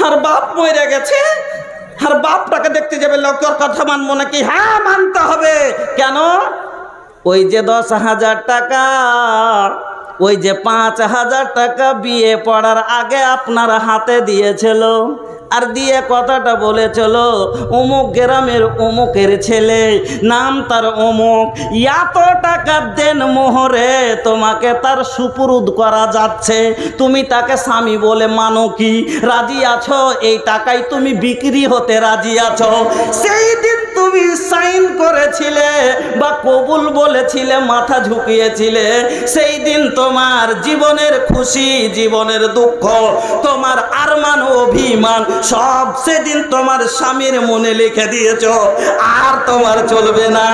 আর বাপ মরে গেছে, আর বাপটাকে দেখতে যাবে, লোকের কথা মানবো নাকি? হ্যাঁ মানতে হবে। কেন? ওই যে 10,000 টাকা, ওই যে 5,000 টাকা বিয়ে পড়ার আগে আপনার হাতে দিয়েছিল, আর দিয়ে কথাটা বলেছিল অমুক গ্রামের অমুকের ছেলে, নাম তার অমুক, এত টাকা দেন মোহরে তোমাকে তার সুপুরুদ করা যাচ্ছে, তুমি তাকে স্বামী বলে মানো কি? রাজি আছো? এই টাকায় তুমি বিক্রি হতে রাজি আছো? সেই দিন তুমি সাইন করেছিলে বা কবুল বলেছিলে, মাথা ঝুঁকিয়েছিলে, সেই দিন তোমার জীবনের খুশি, জীবনের দুঃখ, তোমার আরমান অভিমান সব সেদিন তোমার স্বামীর মনে লিখে দিয়েছ। আর তোমার চলবে না,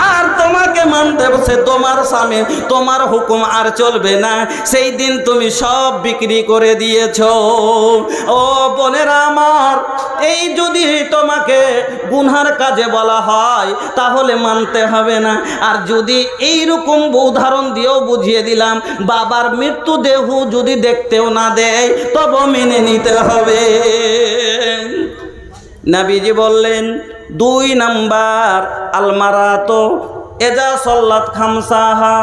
আর তোমাকে মানতে বসে তোমার স্বামী, তোমার হুকুম আর চলবে না। সেই দিন তুমি সব বিক্রি করে দিয়েছ। ও বোনেরা আমার, এই যদি তোমাকে গুনহার কাজে বলা হয় তাহলে মানতে হবে না। আর যদি এইরকম উদাহরণ দিয়েও বুঝিয়ে দিলাম, বাবার মৃত্যু দেহ যদি দেখতেও না দেয় তবে মেনে নিতে হবে। নবীজি বললেন 2 নাম্বার আলমারাতো এজা সল্লাত খামসাহা,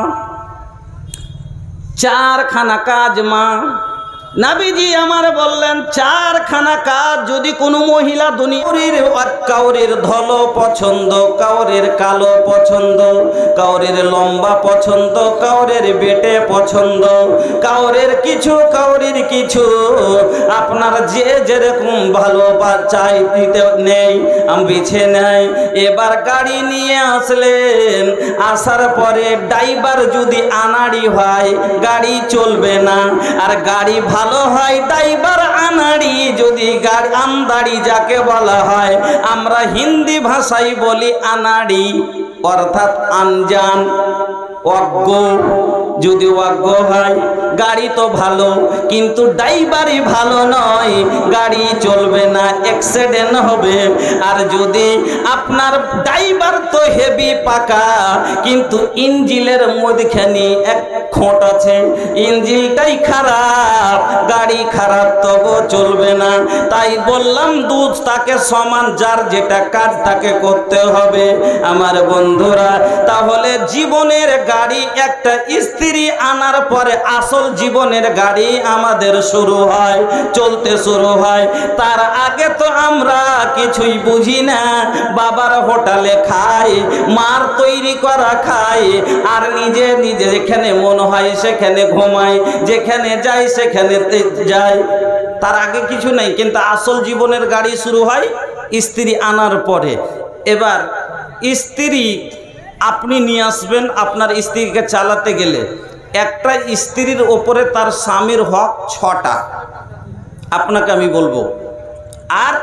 4খানা কাজ মা। নবীজি আমার বললেন 4খানা কাজ যদি কোনো মহিলা দুনিয়ার, কাউরির ধলো পছন্দ, কাউরির কালো পছন্দ, কাউরির লম্বা পছন্দ, কাউরির বেটে পছন্দ, কাউরির কিছু, কাউরির কিছু, আপনার যে যেরকম ভালো চাই দিতে নেই বিছে নেয়। এবার গাড়ি নিয়ে আসলেন, আসার পরে ড্রাইভার যদি আনাড়ি হয় গাড়ি চলবে না, আর গাড়ি ভালো হয় ড্রাইভার আনাড়ি। যদি গাড়ি আমদাড়ি যাকে বলা হয়, আমরা হিন্দি ভাষায় বলি আনাড়ি, অর্থাৎ আনজান, অজ্ঞ। যদি অজ্ঞ হয় গাড়ি তো ভালো, কিন্তু ড্রাইভারই ভালো নয়, গাড়ি চলবে না, অ্যাক্সিডেন্ট হবে। আর যদি আপনার ড্রাইভার তো হেভি পাকা, কিন্তু ইঞ্জিনের মধ্যখানে এক খোঁট আছে, ইঞ্জিনটাই খারাপ, গাড়ি খারাপ, তবু চলবে না। তাই বললাম দুধ তাকে সমান, যার যেটা কাজ তাকে করতে হবে। আমার বন্ধুরা, তাহলে জীবনের গাড়ি একটা স্ত্রী আনার পরে আসল জীবনের গাড়ি আমাদের শুরু হয়, চলতে শুরু হয়। তার আগে তো আমরা কিছুই বুঝি না, বাবার হোটেলে খাই, মার তৈরি করা খাই, আর নিজে নিজে যেখানে মন হয় সেখানে ঘুমাই, যেখানে যাই সেখানে যাই, তার আগে কিছু নেই। কিন্তু আসল জীবনের গাড়ি শুরু হয় স্ত্রী আনার পরে। এবার স্ত্রী আপনি নিয়ে আসবেন, আপনার স্ত্রীকে চালাতে গেলে একটা স্ত্রীর ওপরে তার স্বামীর হক 6টা, আপনাকে আমি বলবো। আর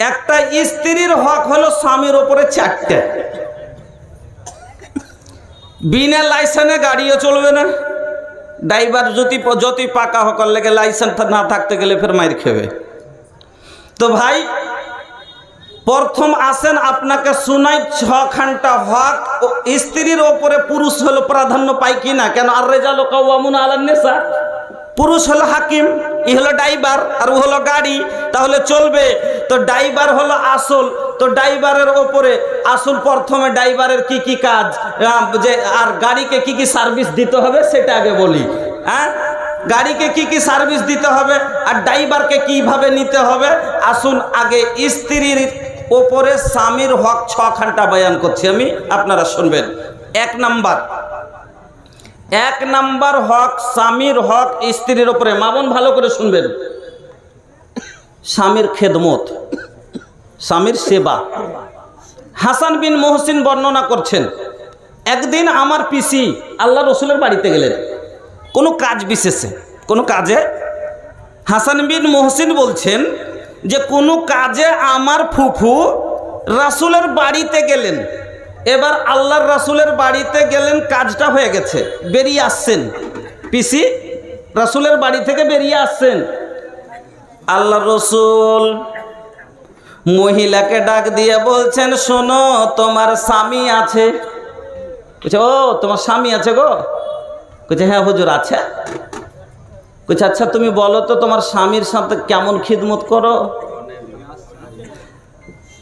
একটা স্ত্রীর হক হলো স্বামীর ওপরে 4টে। বিনা লাইসেন্সে গাড়িও চলবে না, ড্রাইভার যদি পাকা হকার লেগে লাইসেন্স না থাকতে গেলে ফের মাইর খেবে। তো ভাই প্রথম আসেন আপনাকে শুনাই 6খানটা হক স্ত্রীর ওপরে পুরুষ হলো প্রাধান্য পায় কিনা। কেন? আর রেজালু কাওয়ামুনা আলান নিসা, পুরুষ হলো হাকিম, ই হলো ড্রাইভার, আর ও হলো গাড়ি, তাহলে চলবে। তো ড্রাইভার হলো আসল, তো ড্রাইভারের ওপরে আসল প্রথমে ড্রাইভারের কি কি কাজ, যে আর গাড়িকে কি কি সার্ভিস দিতে হবে সেটা আগে বলি। হ্যাঁ, গাড়িকে কি কি সার্ভিস দিতে হবে আর ড্রাইভারকে কিভাবে নিতে হবে, আসুন আগে স্ত্রীর ওপরে স্বামীর হক 6খানটা বয়ান করছি আমি, আপনারা শুনবেন। 1 নাম্বার হক, স্বামীর হক স্ত্রীর ওপরে, মা বোন ভালো করে শুনবেন। স্বামীর খেদমত, স্বামীর সেবা। হাসান বিন মহসিন বর্ণনা করছেন, একদিন আমার পিসি আল্লাহ রসুলের বাড়িতে গেলেন কোনো কাজ বিশেষে, কোনো কাজে। হাসান বিন মহসিন বলছেন যে কোনো কাজে আমার ফুফু রাসূলের বাড়িতে গেলেন। এবার আল্লাহর রাসূলের বাড়িতে গেলেন, কাজটা হয়ে গেছে, বেরিয়ে আসছেন, পিসি রাসূলের বাড়ি থেকে বেরিয়ে আসছেন। আল্লাহর রাসূল মহিলাকে ডাক দিয়ে বলছেন, শোনো তোমার স্বামী আছে। বলছে, ও তোমার স্বামী আছে গো? বলছে, হ্যাঁ হুজুর আছে। কইছে আচ্ছা তুমি বলো তো তোমার স্বামীর সাথে কেমন খিদমত করো?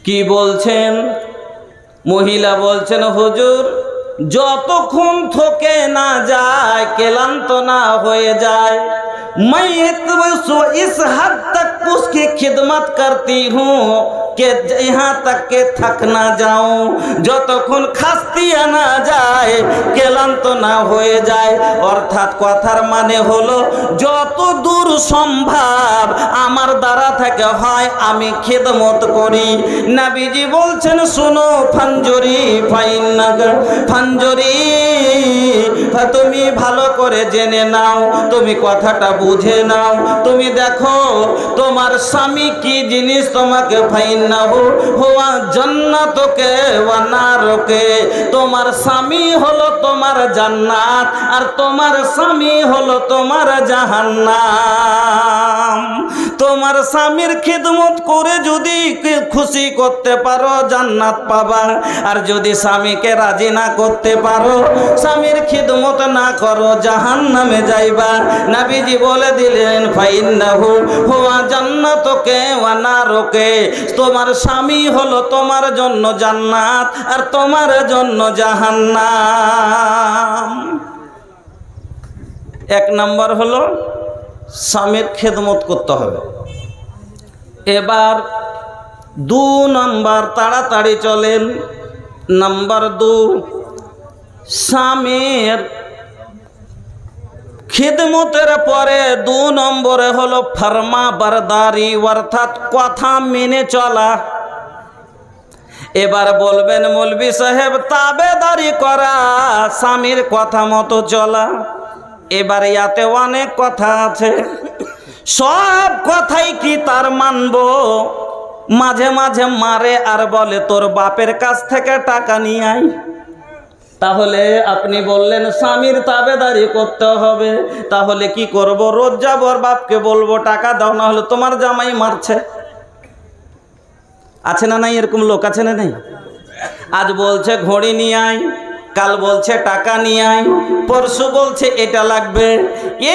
কি বলছেন? মহিলা বলছেন হুজুর যতক্ষণ থকে না যায়, ক্লান্ত না হয়ে যায়, मैं इस हद तक उसकी खिदमत करती हूँ कि यहाँ तक के थक ना जाऊं, যতক্ষণ খাস্তিয়া না যায়, ক্লান্ত না হয়ে যায়। অর্থাৎ কথার মানে হলো যত দূর সম্ভব আমার দ্বারা থেকে হয় আমি খিদমত করি। নবীজি বলছেন শুনো ফাঞ্জরি ফাঞ্জরি, তুমি ভালো করে জেনে নাও, তুমি কথাটা বুঝে নাও। তুমি দেখো তোমার স্বামী কি জিনিস, তোমাকে ফাইন্নাহু হুয়া জান্নাতুকে ওয়া নারুকে, তোমার স্বামী হলো তোমার জান্নাত আর তোমার স্বামী হলো তোমার জাহান্নাম। তোমার স্বামীর খিদমত করে যদি খুশি করতে পারো জান্নাত পাবা, আর যদি স্বামীকে রাজি না করতে পারো, স্বামীর খিদমত না করো, জাহান্নামে যাইবা। নবীজি বলে দিলেন ফাইন্নাহু হুয়া জান্নাতুকে ওয়া নারুকে, তোমার স্বামী হলো তোমার জন্য জান্নাত আর তোমার জন্য জাহান্নাম। এক নাম্বার হলো স্বামীর খেদমত করতে হবে। এবার 2 নাম্বার, তাড়াতাড়ি চলেন। নাম্বার 2, স্বামীর খিদমতের পরে 2 নম্বরে হলো ফরমা বরদারি, অর্থাৎ কথা মেনে চলা। এবার বলবেন মৌলভী সাহেব তাবেদারি করা, স্বামীর কথা মতো চলা। এবার ইয়াতে অনেক কথা আছে, সব কথাই কি তার মানবো? মাঝে মাঝে মারে আর বলে তোর বাপের কাছ থেকে টাকা নিয়ে আয়। তাহলে আপনি বললেন স্বামীর তাবেদারি করতে হবে, তাহলে কি করব? রোজ যাব আর বাপকে বলবো টাকা দাও, না হলে তোমার জামাই মারছে। আছে না নাই? এরকম লোক আছে না নাই? আজ বলছে ঘড়ি নিয়ে আয়, কাল বলছে টাকা নিয়ে আয়, পরশু বলছে এটা লাগবে।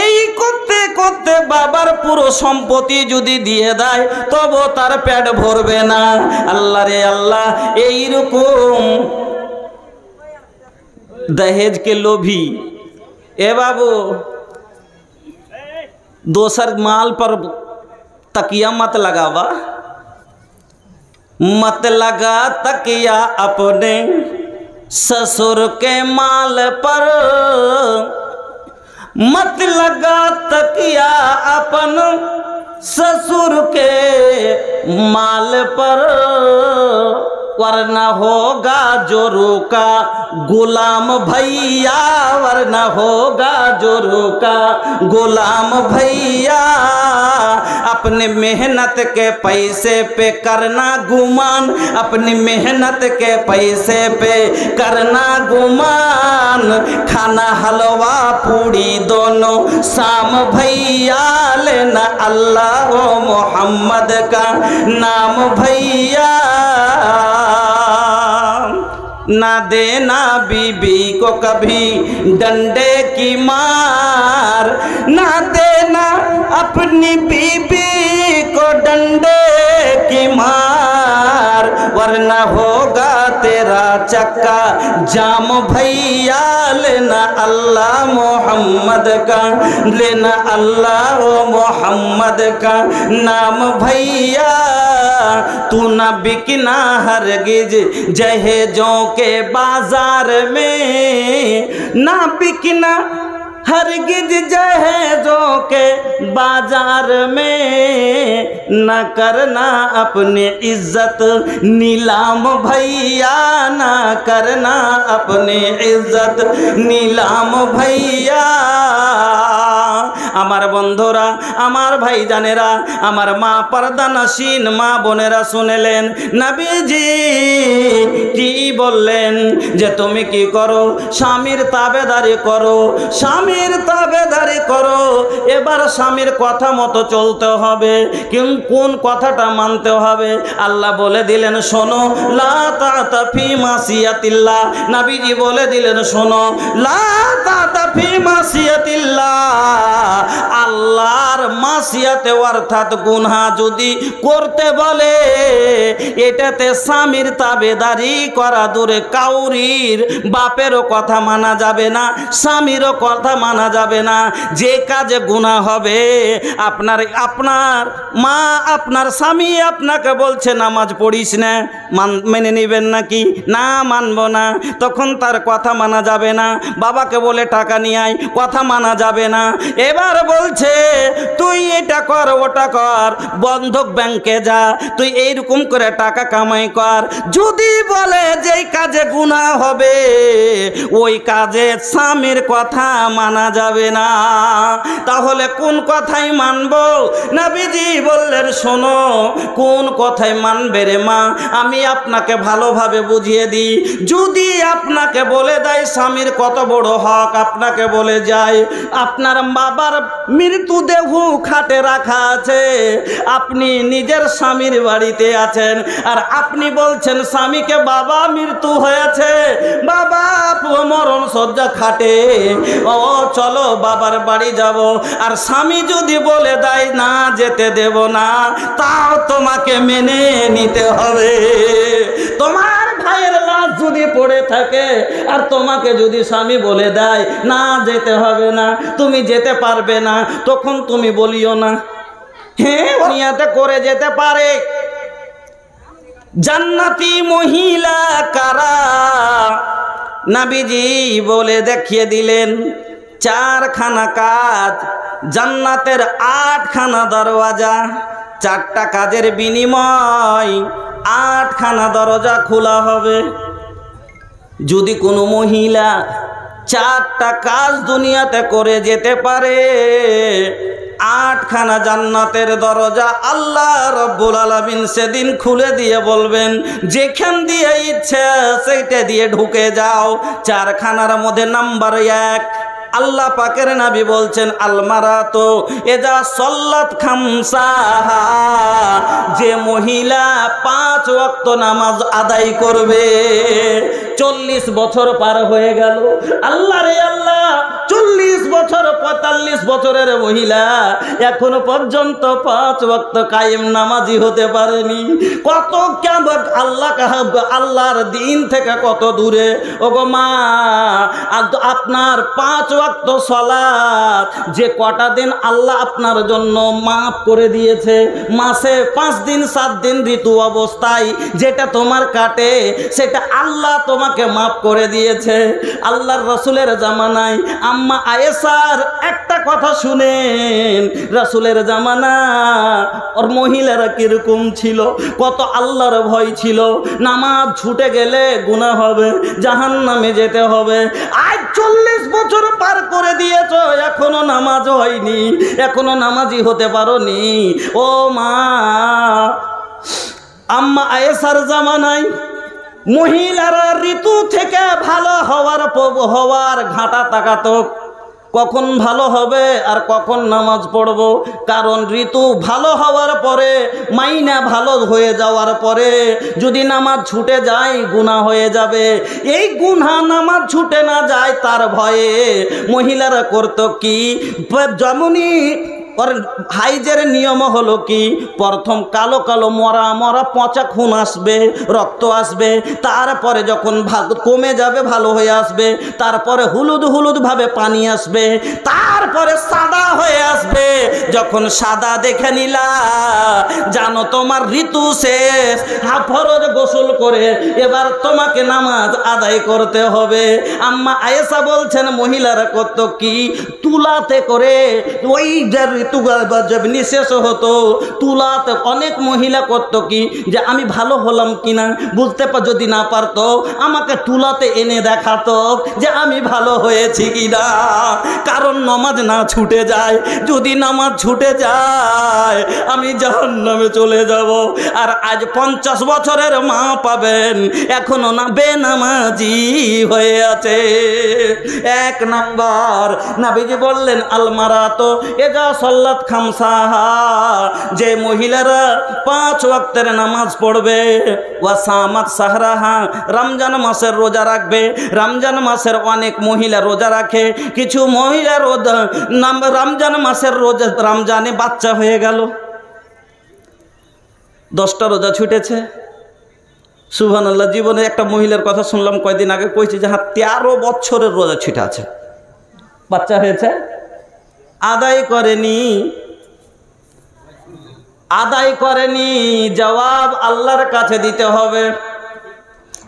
এই করতে করতে বাবার পুরো সম্পত্তি যদি দিয়ে দেয় তবু তার পেট ভরবে না। আল্লাহ রে আল্লাহ, এইরকম दहेज के लोभी। ए बाबू, दोसर माल पर तकिया मत लगावा, मत लगा तकिया अपने ससुर के माल पर, मत लगा तकिया अपन ससुर के माल पर, वरना होगा जोरू का गुलाम भैया, वरना होगा जोरू का गुलाम भैया। अपने मेहनत के पैसे पे करना गुमान, अपनी मेहनत के पैसे पे करना गुमान, खाना हलवा पूड़ी दोनों शाम भैया, लेना अल्लाह व मोहम्मद का नाम भैया। ना देना बीबी को कभी डंडे की मार, ना देना अपनी बीबी को डंडे की मार, वरना होगा तेरा चक्का जाम भैया, लेना अल्लाह मोहम्मद का, लेना अल्लाह मोहम्मद का नाम भैया। तू न बिकना हरगिज जहेजों के बाजार में, ना बिकना हरगिज जहेजों के बाजार में, न करना अपनी इज्जत नीलाम भैया, न करना अपनी इज्जत नीलाम भैया। আমার বন্ধুরা, আমার ভাইজানেরা, আমার মা পর্দানশীন মা বোনেরা শুনলেন নবীজি কি বললেন, যে তুমি কি করো? স্বামীর তাবেদারি করো, স্বামীর তাবেদারি করো। এবার স্বামীর কথা মতো চলতে হবে, কিন্তু কোন কথাটা মানতে হবে? আল্লাহ বলে দিলেন শোনো, লা তা'তা ফি মাসিয়াতিল্লাহ। নবীজি বলে দিলেন শোনো, লা তা'তা ফি মাসিয়াতিল্লাহ। আল্লাহর মাসিয়াতে অর্থাৎ গুনাহ যদি করতে বলে, এটাতে স্বামীর তাবেদারি করা দূরে, কাউরির বাপেরও কথা মানা যাবে না, স্বামীরও কথা মানা যাবে না। যে কাজে গুনাহ হবে, আপনার মা, আপনার স্বামী আপনাকে বলছে নামাজ পড়িস না, মেনে নেবেন নাকি? না, মানবো না। তখন তার কথা মানা যাবে না। বাবাকে বলে টাকা নিয়ে আয়, কথা মানা যাবে না। এবার বলছে তুই এটা কর, ওটা কর, বন্ধক ব্যাংকে যা, তুই এইরকম করে টাকা কামাই কর। যদি বলে যেই কাজে গুনাহ হবে, ওই কাজে স্বামীর কথা মানা যাবে না। তাহলে কোন কথাই মানবো? নবীজি বললেন শোনো, কোন কথাই মানবে রে মা? আমি আপনাকে ভালোভাবে বুঝিয়ে দিই। যদি আপনাকে বলে দেয় স্বামীর কত বড় হক, আপনাকে বলে যায় আপনার বাবার মৃতদেহ খাটে রাখা আছে, আপনি নিজের স্বামীর বাড়িতে আছেন, আর আপনি বলছেন স্বামীকে বাবা মৃত্যু হয়েছে, বাবা মরণ শয্যা খাটে, ও চলো বাবার বাড়ি যাব। আর স্বামী যদি বলে দেয় না যেতে দেব না, তাও তোমাকে মেনে নিতে হবে। তোমার ভাইয়ের লাশ যদি পড়ে থাকে আর তোমাকে যদি স্বামী বলে দেয় না যেতে হবে না, তুমি যেতে পারবে না, তখন তুমি বলিও না। হ্যাঁ, নিয়াতে করে যেতে পারে। জান্নাতি মহিলা কারা? নবীজি বলে দেখিয়ে দিলেন চারখানা কাজ, জান্নাতের 8খানা দরওয়াজা, 4টা কাজের বিনিময় 8খানা দরজা খোলা হবে। যদি কোনো মহিলা 4টা কাজ দুনিয়াতে করে যেতে পারে, 8খানা জান্নাতের দরজা আল্লাহ রব্বুল আলামিন সেদিন খুলে দিয়ে বলবেন যেখান দিয়ে ইচ্ছে সেইটা দিয়ে ঢুকে যাও। 4খানার মধ্যে নাম্বার 1, আল্লাহ পাকের নবী বলছেন আলমারাতো এজা সল্লাত খামসাহা, যে মহিলা 5 ওয়াক্ত নামাজ আদায় করবে। 40 বছর পার হয়ে গেল, আল্লাহ রে আল্লাহ, 40 বছর 45 বছরের মহিলা এখনো পর্যন্ত 5 ওয়াক্ত কায়েম নামাজি হতে পারেনি। কত কেমন আল্লাহ, আল্লাহর দিন থেকে কত দূরে। ওগো মা, আপনার 5 ওয়াক্ত সালাত যে কটা দিন আল্লাহ আপনার জন্য মাফ করে দিয়েছে, মাসে 5 দিন 7 দিন ঋতু অবস্থায় যেটা তোমার কাটে, সেটা আল্লাহ তোমাকে মাফ করে দিয়েছে। আল্লাহর রাসূলের জামানায় আম্মা আয়েশার একটা কথা শুনেন, রাসূলের জামানা ওর মহিলারা কিরকম ছিল, কত আল্লাহর ভয় ছিল। নামাজ ছুটে গেলে গুনাহ হবে, জাহান্নামে যেতে হবে। আজ 40 বছর পার করে দিয়েছ, এখনো নামাজ হয়নি, এখনো নামাজি হতে পারোনি। ও মা, আম্মা আয়েশার জামানায় মহিলারা ঋতু থেকে ভালো হওয়ার ঘাটা তাকাতো, কখন ভালো হবে আর কখন নামাজ পড়ব। কারণ ঋতু ভালো হওয়ার পরে, মাইনা ভালো হয়ে যাওয়ার পরে যদি নামাজ ছুটে যায় গুনাহ হয়ে যাবে। এই গুনাহ নামাজ ছুটে না যায় তার ভয়ে মহিলারা করতো কি, যেমনই और হাইজের নিয়ম হলো কি, প্রথম কালো কালো মরা মরা পচা খুন আসবে, রক্ত আসবে, তারপরে যখন কমে যাবে ভালো হয়ে আসবে, তারপরে হলুদ হলুদ ভাবে পানি আসবে, তারপরে সাদা হয়ে আসবে। যখন সাদা দেখে নিলা জানো তোমার ঋতু শেষ, ফরজ গোসল করে এবার তোমাকে নামাজ আদায় করতে হবে। আম্মা আয়েশা বলছেন মহিলারা কত কি তুলাতে করে, ওই যে ঋতু নিঃশেষ হতো তুলাতে অনেক মহিলা করতো কি যে আমি ভালো হলাম কিনা বুঝতে যদি না পারতো আমাকে তুলাতে এনে দেখাতো যে আমি ভালো হয়েছি কিনা। কারণ নামাজ না ছুটে যায়, যদি নামাজ ছুটে যায় আমি জাহান্নামে চলে যাব। আর আজ 50 বছরের মা পাবেন এখনো না বেনামাজি হয়ে আছে। 1 নম্বর নবীজি বললেন আলমারাতো এজা সাল্লাত খামসাহা, যে মহিলারা 5 ওয়াক্তের নামাজ পড়বে, ওয়া সামাত সাহরাহা, রমজান মাসের রোজা রাখবে। রমজান মাসের অনেক মহিলা রোজা রাখে, কিছু মহিলা রমজান মাসের রোজা, রমজানে বাচ্চা হয়ে গেল, 10টা রোজা ছুটেছে। সুবহানাল্লাহ। জীবনে একটা মহিলার কথা শুনলাম কয়দিন আগে, কইছে যে হ্যাঁ 13 বছরের রোজা ছুটে আছে, বাচ্চা হয়েছে, আদায় করেনি। জবাব আল্লাহর কাছে দিতে হবে।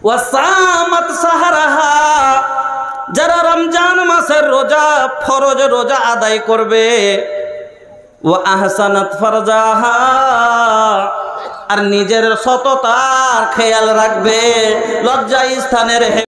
ওয়াসামাত সাহারাহা, যারা রমজান মাসের রোজা, ফরজ রোজা আদায় করবে, ওয়া আহসানাত ফারজাহা, আর নিজের সততার খেয়াল রাখবে, লজ্জা স্থানের